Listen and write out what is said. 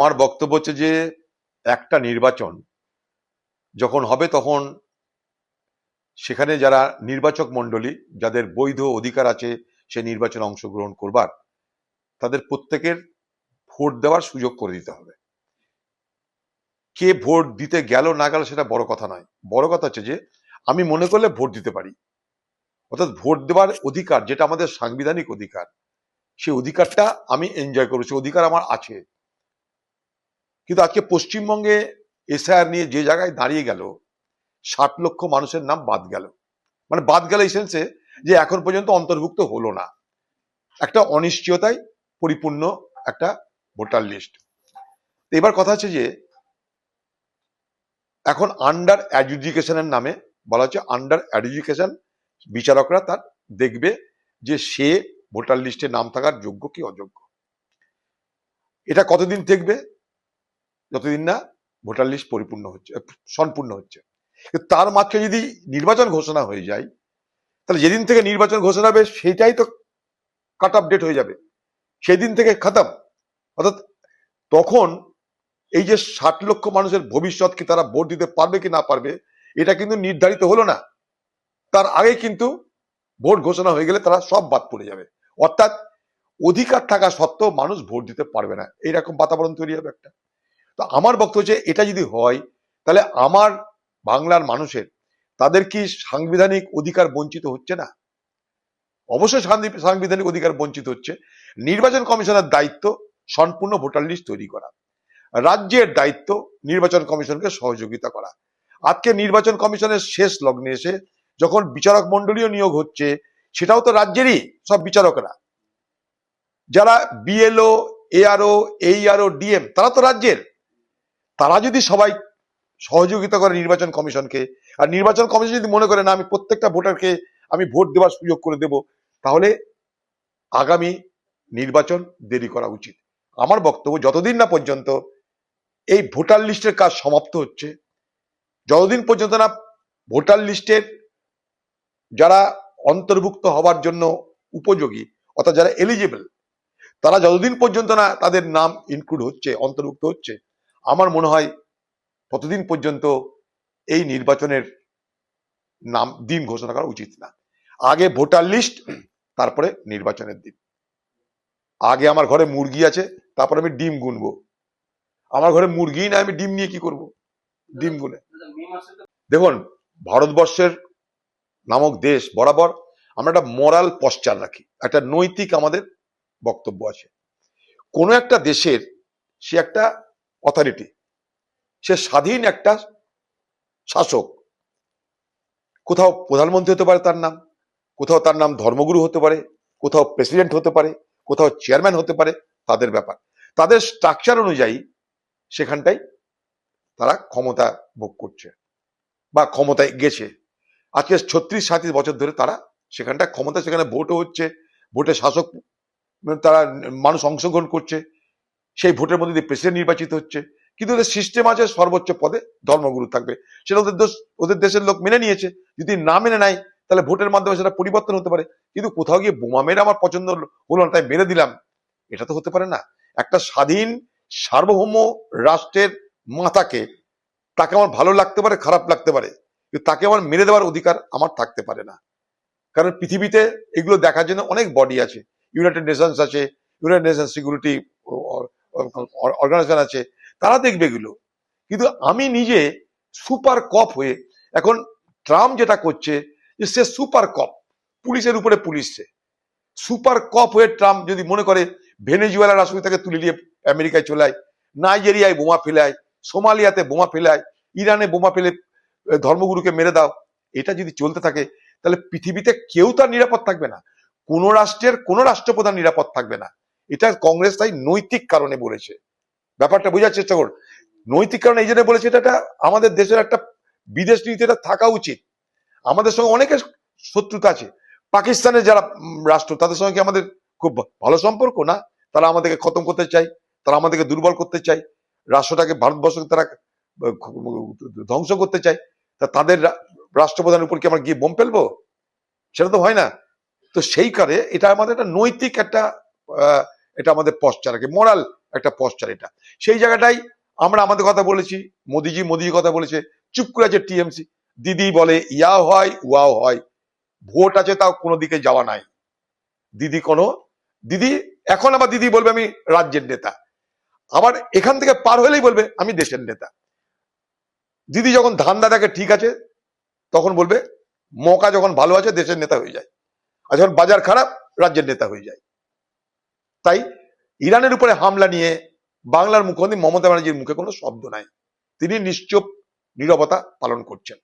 আমার বক্তব্য হচ্ছে যে একটা নির্বাচন যখন হবে তখন সেখানে যারা নির্বাচক মণ্ডলী যাদের বৈধ অধিকার আছে সে নির্বাচনে অংশগ্রহণ করবার তাদের প্রত্যেকের ভোট দেওয়ার সুযোগ করে দিতে হবে। কে ভোট দিতে গেল না গেল সেটা বড় কথা নয়, বড় কথা হচ্ছে যে আমি মনে করলে ভোট দিতে পারি, অর্থাৎ ভোট দেওয়ার অধিকার যেটা আমাদের সাংবিধানিক অধিকার, সেই অধিকারটা আমি এনজয় করবো, সেই অধিকার আমার আছে। কিন্তু আজকে পশ্চিমবঙ্গে এসআইআর নিয়ে যে জায়গায় দাঁড়িয়ে গেল, 60 লক্ষ মানুষের নাম বাদ গেল, মানে বাদ গেল এই সেন্সে যে এখন পর্যন্ত অন্তর্ভুক্ত হলো না, একটা অনিশ্চয়তায় পরিপূর্ণ একটা ভোটার লিস্ট। এবার কথা হচ্ছে যে এখন আন্ডার অ্যাডজুডিকেশনের নামে বলা হচ্ছে আন্ডার অ্যাডজুডিকেশন, বিচারকরা তার দেখবে যে সে ভোটার লিস্টে নাম থাকার যোগ্য কি অযোগ্য। এটা কতদিন দেখবে? যতদিন না ভোটার লিস্ট পরিপূর্ণ হচ্ছে, সম্পূর্ণ হচ্ছে। তার মাঝে যদি নির্বাচন ঘোষণা হয়ে যায় তাহলে যেদিন থেকে নির্বাচন ঘোষণা হবে সেটাই তো কাট অফ ডেট হয়ে যাবে, সেই দিন থেকে খতম। অর্থাৎ তখন এই যে 60 লক্ষ মানুষের ভবিষ্যৎ কি তারা ভোট দিতে পারবে কি না পারবে এটা কিন্তু নির্ধারিত হলো না, তার আগে কিন্তু ভোট ঘোষণা হয়ে গেলে তারা সব বাদ পড়ে যাবে। অর্থাৎ অধিকার থাকা সত্ত্বেও মানুষ ভোট দিতে পারবে না, এইরকম বাতাবরণ তৈরি হবে একটা। তো আমার বক্তব্য হচ্ছে এটা যদি হয় তাহলে আমার বাংলার মানুষের তাদের কি সাংবিধানিক অধিকার বঞ্চিত হচ্ছে না? অবশ্যই সাংবিধানিক অধিকার বঞ্চিত হচ্ছে। নির্বাচন কমিশনের দায়িত্ব সম্পূর্ণ ভোটার লিস্ট তৈরি করা, রাজ্যের দায়িত্ব নির্বাচন কমিশনকে সহযোগিতা করা। আজকে নির্বাচন কমিশনের শেষ লগ্নে এসে যখন বিচারক মন্ডলীয় নিয়োগ হচ্ছে সেটাও তো রাজ্যেরই সব বিচারকরা, যারা বিএলও, এআরও, এইআরও, ডিএম তারা তো রাজ্যের। তারা যদি সবাই সহযোগিতা করে নির্বাচন কমিশনকে, আর নির্বাচন কমিশন যদি মনে করে না আমি প্রত্যেকটা ভোটারকে আমি ভোট দেওয়ার সুযোগ করে দেব, তাহলে আগামী নির্বাচন দেরি করা উচিত। আমার বক্তব্য যতদিন না পর্যন্ত এই ভোটার লিস্টের কাজ সমাপ্ত হচ্ছে, যতদিন পর্যন্ত না ভোটার লিস্টের যারা অন্তর্ভুক্ত হওয়ার জন্য উপযোগী অর্থাৎ যারা এলিজিবল তারা যতদিন পর্যন্ত না তাদের নাম ইনক্লুড হচ্ছে, অন্তর্ভুক্ত হচ্ছে, আমার মনে হয় ততদিন পর্যন্ত এই নির্বাচনের নাম দিন ঘোষণা করা উচিত না। আগে ভোটার লিস্ট, তারপরে নির্বাচনের দিন। আগে আমার ঘরে মুরগি আছে, তারপরে আমি ডিম গুনবো। আমার ঘরে মুরগি না, আমি ডিম নিয়ে কি করব? ডিম গুনে দেখুন, ভারতবর্ষের নামক দেশ বরাবর আমরা একটা মোরাল পশ্চার রাখি, একটা নৈতিক আমাদের বক্তব্য আছে। কোন একটা দেশের সে একটা অথরিটি, সে স্বাধীন একটা শাসক। কোথাও প্রধানমন্ত্রী হতে পারে তার নাম, কোথাও তার নাম ধর্মগুরু হতে পারে, কোথাও প্রেসিডেন্ট হতে পারে, কোথাও চেয়ারম্যান হতে পারে, তাদের ব্যাপার। তাদের স্ট্রাকচার অনুযায়ী সেখানটাই তারা ক্ষমতা ভোগ করছে বা ক্ষমতায় গেছে। আজকে 36-37 বছর ধরে তারা সেখানটা ক্ষমতা, সেখানে ভোটও হচ্ছে, ভোটে শাসক তারা মানুষ অংশগ্রহণ করছে, সেই ভোটের মধ্যে দিয়ে প্রেসিডেন্ট নির্বাচিত হচ্ছে। কিন্তু ওদের সিস্টেম আছে সর্বোচ্চ পদে ধর্মগুরু থাকবে, সেটা ওদের দোষ, ওদের দেশের লোক মেনে নিয়েছে। যদি না মেনে নেয় তাহলে ভোটের মাধ্যমে সেটা পরিবর্তন হতে পারে। কিন্তু কোথাও গিয়ে বোমা মেরে আমার পছন্দ হলো না তাই মেরে দিলাম, এটা তো হতে পারে না। একটা স্বাধীন সার্বভৌম রাষ্ট্রের মাতাকে, তাকে আমার ভালো লাগতে পারে, খারাপ লাগতে পারে, কিন্তু তাকে আমার মেরে দেওয়ার অধিকার আমার থাকতে পারে না। কারণ পৃথিবীতে এগুলো দেখার জন্য অনেক বডি আছে, ইউনাইটেড নেশনস আছে, ইউনাইটেড নেশনস সিকিউরিটি অর্গানাইজেশন আছে, তারা দেখবে এগুলো। কিন্তু আমি নিজে সুপার কপ হয়ে, এখন ট্রাম্প যেটা করছে যে সে সুপার কপ, পুলিশের উপরে পুলিশ, সে সুপার কপ হয়ে ট্রাম্প যদি মনে করে ভেনেজুয়েলার রাষ্ট্রপতিকে তুলে নিয়ে আমেরিকায় চলে আয়, নাইজেরিয়ায় বোমা ফেলায়, সোমালিয়াতে বোমা ফেলায়, ইরানে বোমা ফেলে ধর্মগুরুকে মেরে দাও, এটা যদি চলতে থাকে তাহলে পৃথিবীতে কেউ তার নিরাপদ থাকবে না, কোন রাষ্ট্রের কোন রাষ্ট্রপ্রধান নিরাপদ থাকবে না। এটা কংগ্রেস তাই নৈতিক কারণে বলেছে, ব্যাপারটা বোঝার চেষ্টা করুন। নৈতিক কারণে এই জন্য বলেছে, এটা আমাদের দেশের একটা বিদেশ নীতি, এটা থাকা উচিত। আমাদের সঙ্গে অনেকের শত্রুতা আছে, পাকিস্তানের যারা রাষ্ট্র তাদের সঙ্গে কি আমাদের খুব ভালো সম্পর্ক না? তারা আমাদেরকে খতম করতে চায়, তারা আমাদেরকে দুর্বল করতে চায়, রাষ্ট্রটাকে, ভারতবর্ষকে তারা ধ্বংস করতে চায়। তা তাদের রাষ্ট্রপ্রধানের উপর কি আমরা গিয়ে বোম ফেলবো? সেটা তো হয় না। তো সেই কারণে এটা আমাদের একটা নৈতিক একটা এটা আমাদের পশ্চার রাখে, মোরাল একটা পশ্চার এটা। সেই জায়গাটাই আমরা আমাদের কথা বলেছি, মোদিজি কথা বলেছে, চুপ করে আছে টিএমসি। দিদি বলে ইয়া হয় উয়াও হয়, ভোট আছে তাও কোনো দিকে যাওয়া নাই। দিদি এখন আবার দিদি বলবে আমি রাজ্যের নেতা, আবার এখান থেকে পার হলেই বলবে আমি দেশের নেতা। দিদি যখন ধান্দা দেখে ঠিক আছে তখন বলবে, মৌকা যখন ভালো আছে দেশের নেতা হয়ে যায়, আর যখন বাজার খারাপ রাজ্যের নেতা হয়ে যায়। তাই ইরানের উপরে হামলা নিয়ে বাংলার মুখ্যমন্ত্রী মমতা ব্যানার্জির মুখে কোনো শব্দ নাই, তিনি নিশ্চুপ নীরবতা পালন করছেন।